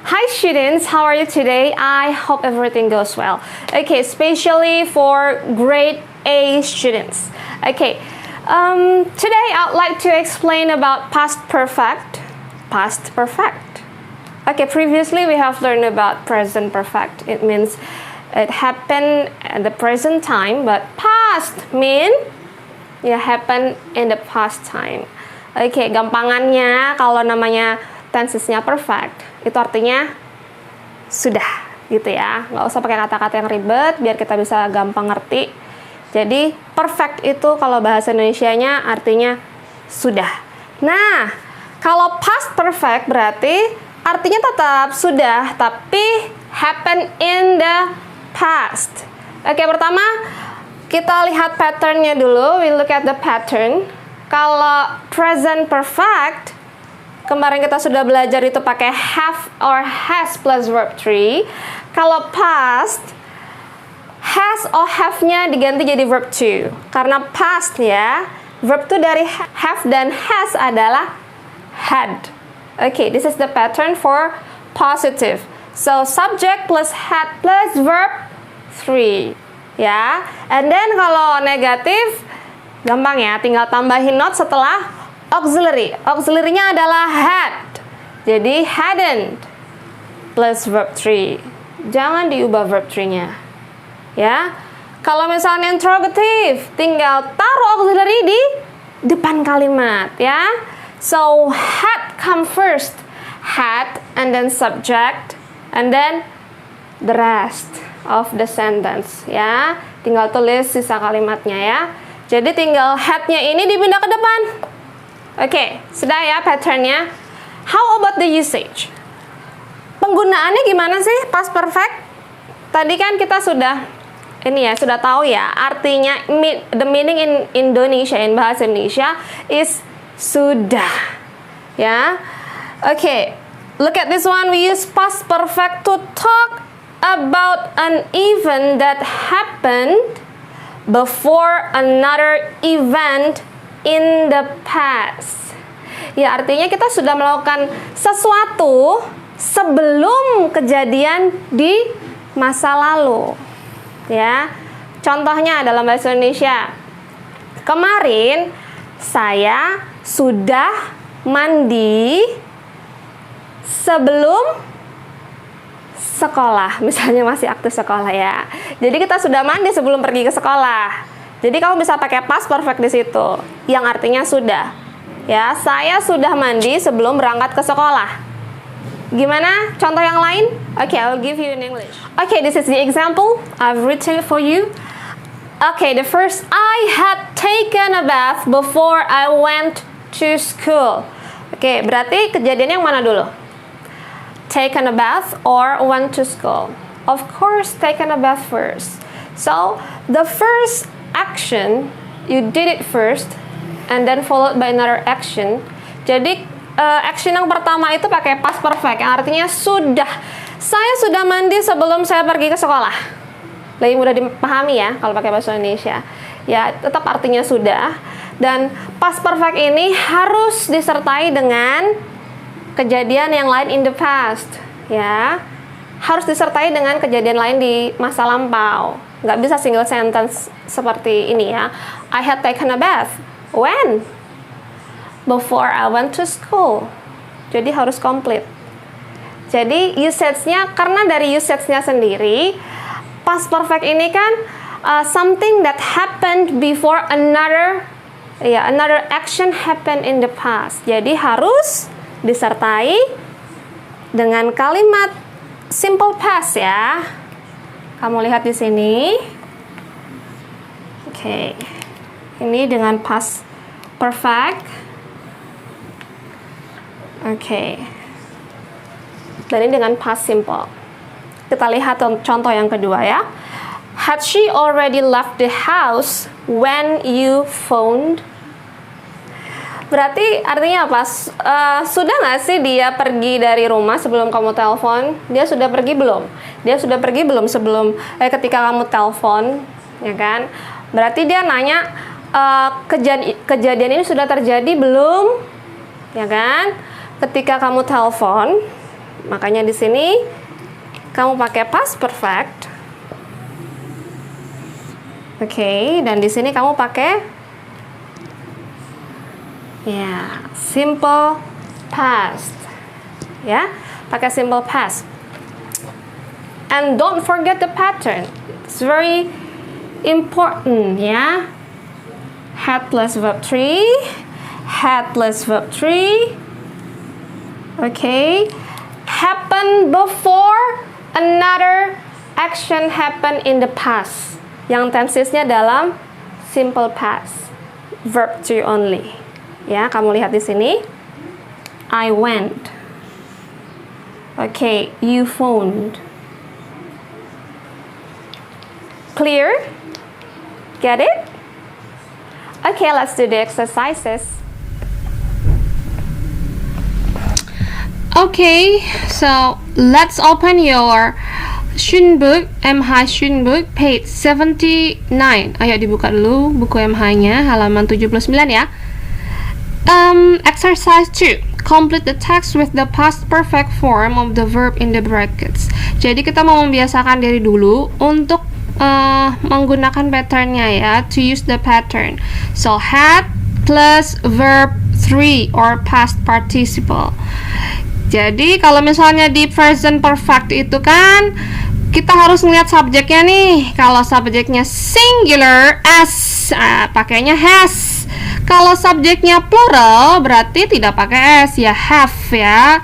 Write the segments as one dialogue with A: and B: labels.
A: Hi students, how are you today? I hope everything goes well. Okay, especially for grade A students. Okay, today I'd like to explain about past perfect. Past perfect. Okay, previously we have learned about present perfect. It means it happened at the present time, but past mean it happened in the past time. Oke, gampangannya kalau namanya tensesnya perfect, itu artinya sudah gitu ya. Nggak usah pakai kata-kata yang ribet biar kita bisa gampang ngerti. Jadi perfect itu kalau bahasa Indonesianya artinya sudah. Nah, kalau past perfect berarti artinya tetap sudah, tapi happen in the past. Oke, pertama kita lihat patternnya dulu. We look at the pattern. Kalau present perfect, kemarin kita sudah belajar itu pakai have or has plus verb 3. Kalau past, has or have-nya diganti jadi verb 2. Karena past ya, verb 2 dari have dan has adalah had. Okay, this is the pattern for positive. So, subject plus had plus verb 3. Ya, and then kalau negatif, gampang ya, tinggal tambahin not setelah auxiliary. Auxiliary-nya adalah had. Jadi hadn't plus verb 3. Jangan diubah verb 3-nya. Ya. Kalau misalnya interrogative, tinggal taruh auxiliary di depan kalimat ya. So had come first. Had and then subject and then the rest of the sentence ya. Tinggal tulis sisa kalimatnya ya. Jadi tinggal had-nya ini dipindah ke depan. Oke, sudah ya patternnya. How about the usage? Penggunaannya gimana sih past perfect? Tadi kan kita sudah sudah tahu ya. Artinya the meaning in Indonesia, in bahasa Indonesia is sudah. Ya. Oke, look at this one. We use past perfect to talk about an event that happened before another event in the past. Ya, artinya kita sudah melakukan sesuatu sebelum kejadian di masa lalu. Ya. Contohnya dalam bahasa Indonesia. Kemarin saya sudah mandi sebelum sekolah, misalnya masih aktif sekolah ya. Jadi kita sudah mandi sebelum pergi ke sekolah. Jadi kamu bisa pakai past perfect di situ, yang artinya sudah. Ya, saya sudah mandi sebelum berangkat ke sekolah. Gimana? Contoh yang lain? Okay, I'll give you in English. Okay, this is the example I've written for you. Okay, the first, I had taken a bath before I went to school. Okay, berarti kejadiannya yang mana dulu? Taken a bath or went to school? Of course, taken a bath first. So, the first action, you did it first, and then followed by another action. Jadi, action yang pertama itu pakai past perfect, yang artinya sudah. Saya sudah mandi sebelum saya pergi ke sekolah. Lebih mudah dipahami ya, kalau pakai bahasa Indonesia. Ya, tetap artinya sudah. Dan past perfect ini harus disertai dengan kejadian yang lain in the past, ya. Harus disertai dengan kejadian lain di masa lampau. Nggak bisa single sentence seperti ini ya. I had taken a bath. When? Before I went to school. Jadi harus komplit. Jadi usage-nya, karena dari usage-nya sendiri, past perfect ini kan something that happened before another action happened in the past. Jadi harus disertai dengan kalimat simple past ya. Kamu lihat di sini. Oke. Ini dengan past perfect. Oke. Dan ini dengan past simple. Kita lihat contoh yang kedua ya. Had she already left the house when you phoned? Berarti artinya apa? Sudah nggak sih dia pergi dari rumah sebelum kamu telepon? Dia sudah pergi belum? Dia sudah pergi belum sebelum ketika kamu telepon, ya kan? Berarti dia nanya kejadian ini sudah terjadi belum? Ya kan? Ketika kamu telepon, Makanya di sini kamu pakai past perfect. Oke, dan di sini kamu pakai ya, simple past. Ya, pakai simple past. And don't forget the pattern. It's very important, ya. Had plus verb 3, had plus verb 3. Okay. Happen before another action happen in the past. Yang tensesnya dalam simple past. Verb 2 only. Ya, kamu lihat di sini. I went. Okay, you phoned. Clear? Get it? Okay, let's do the exercises. Okay, so let's open your student book, MH student book, page 79. Ayo dibuka dulu buku MH-nya, halaman 79 ya. Exercise 2. Complete the text with the past perfect form of the verb in the brackets. Jadi kita mau membiasakan diri dulu untuk menggunakan patternnya ya, to use the pattern. So had plus verb 3 or past participle. Jadi kalau misalnya di present perfect itu kan kita harus ngeliat subjeknya nih. Kalau subjeknya singular s, pakainya has. Kalau subjeknya plural berarti tidak pakai s ya, have ya.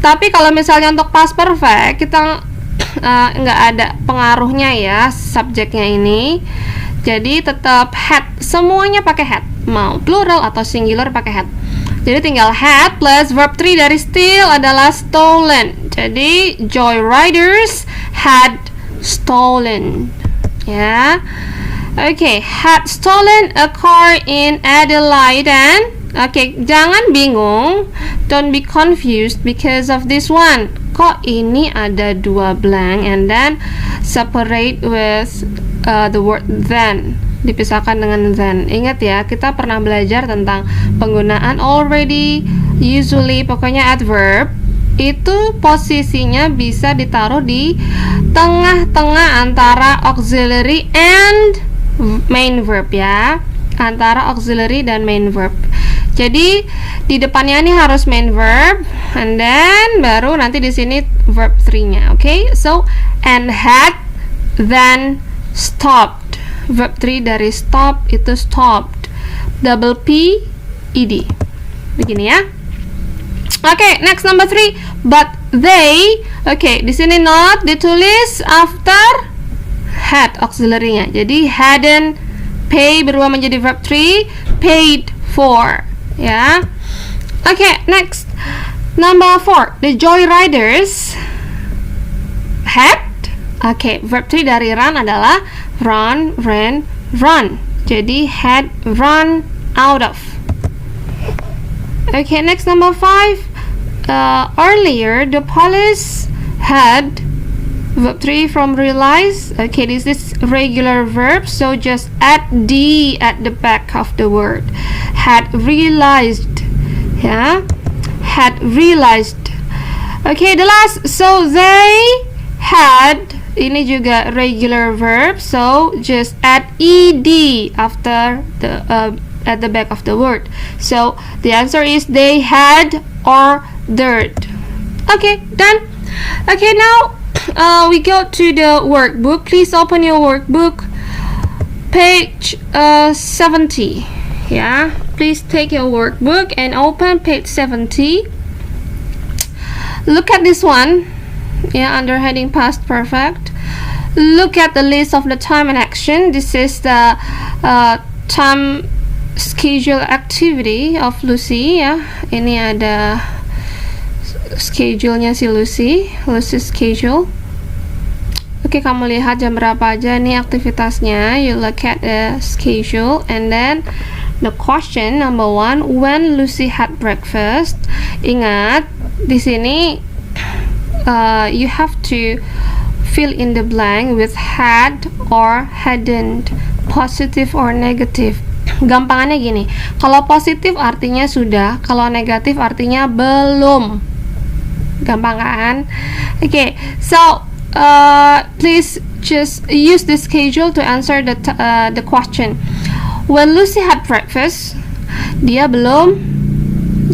A: Tapi kalau misalnya untuk past perfect kita nggak ada pengaruhnya ya subjeknya ini, jadi tetap had, semuanya pakai had, mau plural atau singular pakai had. Jadi tinggal had plus verb 3 dari steal adalah stolen. Jadi joyriders had stolen ya. Okay, had stolen a car in Adelaide and jangan bingung, don't be confused because of this one. Kok ini ada dua blank and then separate with the word then, dipisahkan dengan then. Ingat ya, kita pernah belajar tentang penggunaan already, usually, pokoknya adverb itu posisinya bisa ditaruh di tengah-tengah antara auxiliary and main verb ya, antara auxiliary dan main verb. Jadi di depannya ini harus main verb, and then baru nanti di sini verb 3-nya. Okay? So and had, then stopped. Verb 3 dari stop itu stopped. Double P ed. Begini ya. Okay, next number 3. But they, di sini not ditulis after had auxiliary-nya. Jadi hadn't pay berubah menjadi verb 3, paid for. Ya. Okay, next. Number 4. The joyriders had. Verb 3 dari run adalah run, ran, run. Jadi had run out of. Okay, next number 5. Earlier the police had verb 3 from realize. Okay, this is regular verb, so just add d at the back of the word. Had realized. Yeah, had realized. Okay, the last. So they had. Ini juga regular verb, so just add ed after the at the back of the word. So the answer is they had ordered. Okay, done. Okay, now we go to the workbook. Please open your workbook, page 70. Yeah, please take your workbook and open page 70. Look at this one. Yeah, under heading past perfect. Look at the list of the time and action. This is the time schedule activity of Lucy ya. Ini ada schedule-nya si Lucy schedule. Oke, kamu lihat jam berapa aja nih aktivitasnya. You look at the schedule and then the question number 1, when Lucy had breakfast. Ingat di sini you have to fill in the blank with had or hadn't, positive or negative. Gampangannya gini, kalau positif artinya sudah, kalau negatif artinya belum. Gampang kan? Okay, so please just use the schedule to answer the question. When Lucy had breakfast, dia belum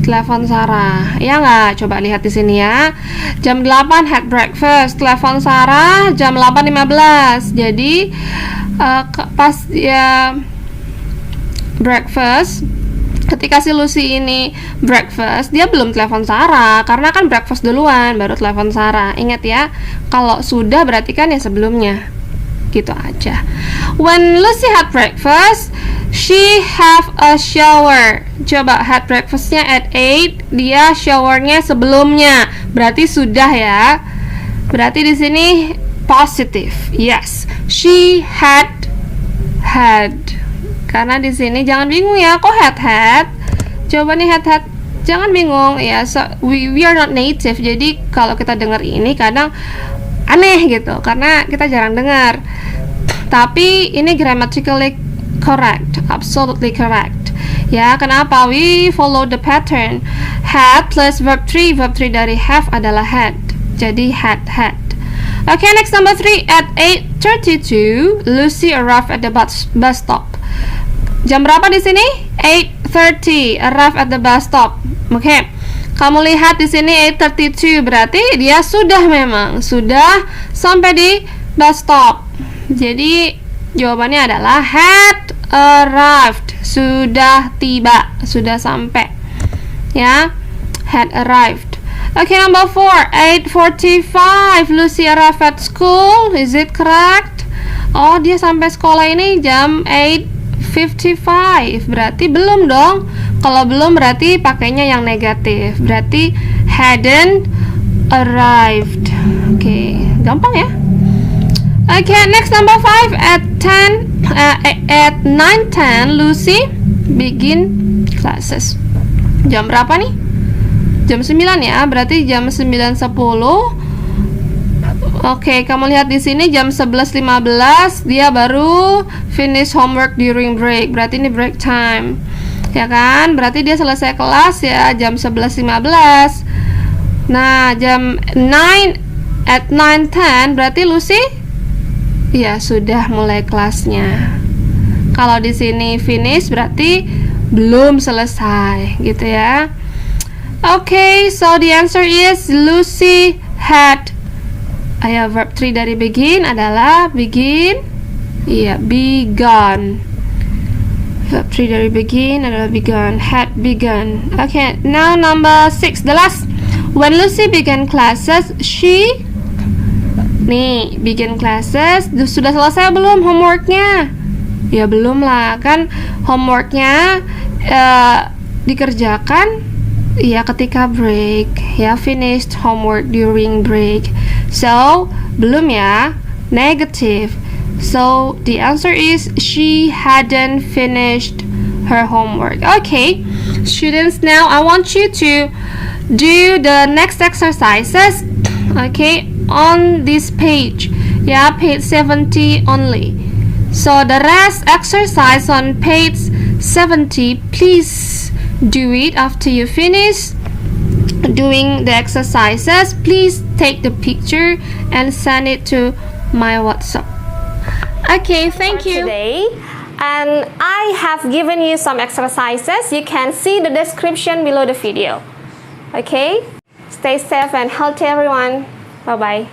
A: telepon Sarah. Ya nggak? Coba lihat di sini ya. Jam 8 had breakfast, telepon Sarah jam 8.15. Jadi pas dia breakfast, ketika si Lucy ini breakfast, dia belum telepon Sarah karena kan breakfast duluan baru telepon Sarah. Ingat ya, kalau sudah berarti kan ya sebelumnya. Gitu aja. When Lucy had breakfast, she have a shower. Coba had breakfastnya at 8, dia showernya sebelumnya. Berarti sudah ya. Berarti di sini positive. Yes, she had. Karena di sini jangan bingung ya, kok had. Coba nih had. Jangan bingung ya. So we are not native. Jadi kalau kita dengar ini kadang aneh gitu karena kita jarang dengar. Tapi ini grammatically correct, absolutely correct. Ya, kenapa? We follow the pattern. Had plus verb 3 dari have adalah had. Jadi had. Okay, next number 3. At 8:32, Lucy arrived at the bus stop. Jam berapa di sini? 8:30. Arrive at the bus stop. Okay. Kamu lihat di sini 8:32 berarti dia sudah sampai di bus stop. Jadi jawabannya adalah had arrived, sudah tiba, sudah sampai. Ya, had arrived. Okay, number 4. 8:45 Lucy arrived at school. Is it correct? Oh, dia sampai sekolah ini jam 8:55. Berarti belum dong. Kalau belum berarti pakainya yang negatif. Berarti hadn't arrived. Oke, gampang ya. Okay, next number 5. At 9:10 Lucy begin classes. Jam berapa nih? Jam 9 ya. Berarti jam 9:10. Oke, kamu lihat di sini jam 11:15 dia baru finish homework during break. Berarti ini break time. Ya kan? Berarti dia selesai kelas ya jam 11:15. Nah, jam 9:10 berarti Lucy ya sudah mulai kelasnya. Kalau di sini finish berarti belum selesai gitu ya. Okay, so the answer is Lucy had. Verb 3 dari begin adalah begin. Iya, begun. Verb 3 dari begin adalah begun, had begun. Okay, now number 6, the last. When Lucy began classes, she begin classes. Sudah selesai belum homeworknya? Ya belum lah, kan homeworknya dikerjakan ya ketika break. Ya, finished homework during break. So, belum ya, negative. So, the answer is she hadn't finished her homework. Okay, students, now I want you to do the next exercises, okay, on this page. Yeah, page 70 only. So, the rest exercise on page 70, please do it after you finish doing the exercises. Please take the picture and send it to my WhatsApp. Okay, thank you. Today, and I have given you some exercises. You can see the description below the video. Okay, stay safe and healthy everyone. Bye bye.